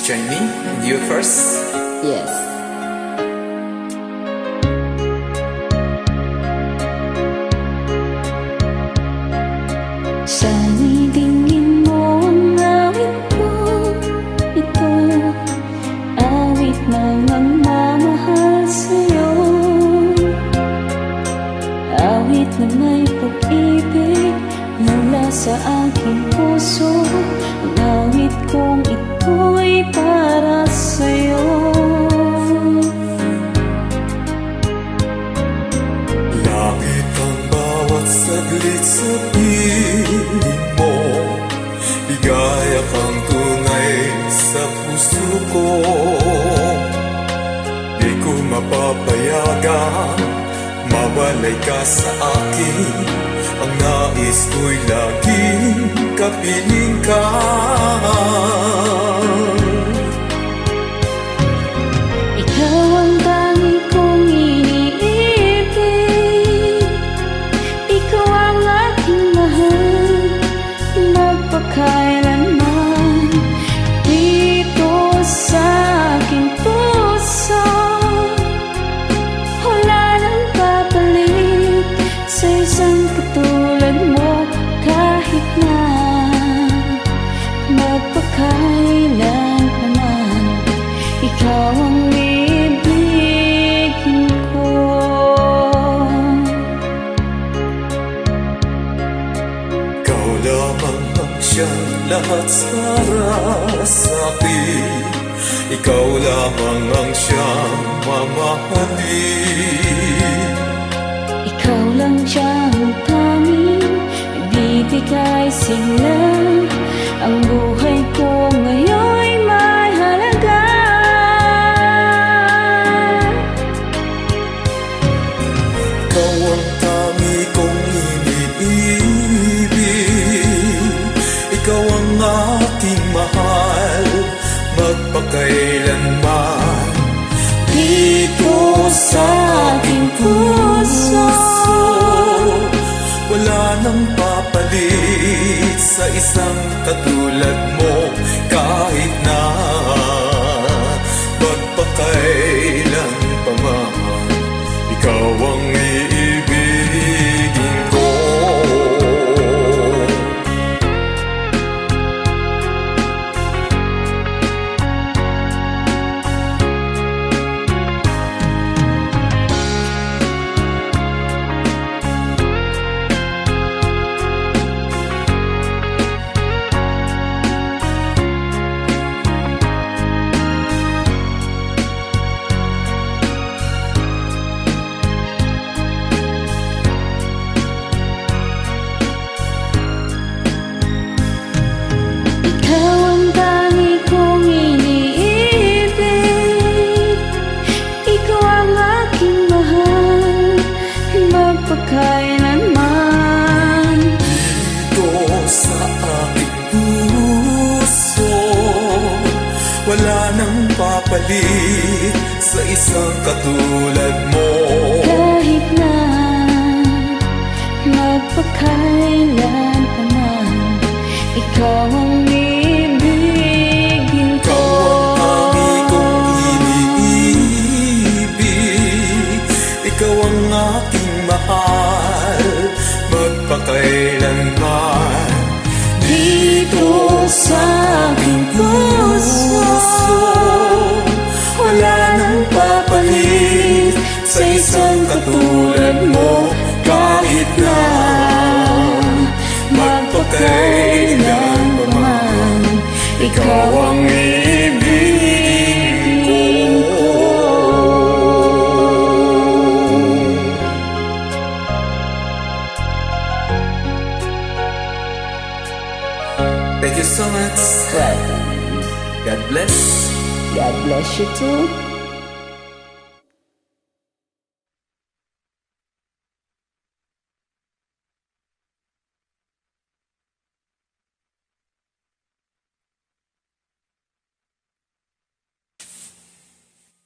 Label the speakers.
Speaker 1: join me and you first.
Speaker 2: Yes. Sana'y tingin mo ang awit ko. Ito, awit na nagmamahal sa'yo. Awit na may pag-ibig mula sa aking puso. Ang awit kong ito'y para sa'yo.
Speaker 3: Langit ang bawat saglit sa piling mo. Ligaya kang tunay sa puso ko. Di ko mapapayagan mawalay ka sa akin. Ang nais ko'y laging kapiling ka.
Speaker 2: Ikaw ang tangi kong iniibig. Ikaw ang aking mahal, magpakailanman. Dito sa aking puso, wala nang papalit sa isang katulad mo. Kahit na magpakailan pa man, ikaw ang ibigin ko.
Speaker 3: Ikaw lamang ang siyang lahat para sa'kin. Ikaw lamang ang siyang mamahalin.
Speaker 2: Ikaw lang siyang tanging ibibigay sila. Ang buhay ko ngayon'y may halaga.
Speaker 3: Ikaw ang tangi kong iniibig. Ikaw ang aking mahal, magpakailanman.
Speaker 2: Dito sa aking puso,
Speaker 3: wala nang papalit sa isang katulad mo. Kahit na magpakailan pa man, ikaw ang iibigin ko.
Speaker 2: kailanman.
Speaker 3: Dito sa aking puso, wala nang papalit sa isang katulad mo.
Speaker 2: Kahit na magpakailan pa man, ikaw ang ibigin ko.
Speaker 3: Ikaw ang aking mahal, magpakailanman.
Speaker 2: Dito sa aking puso,
Speaker 3: wala nang papalit sa isang katulad mo. Kahit na magpakailan pa man, ikaw ang ibigin ko.
Speaker 1: Thank you so much.
Speaker 2: welcome.
Speaker 1: God bless.
Speaker 2: God bless you too.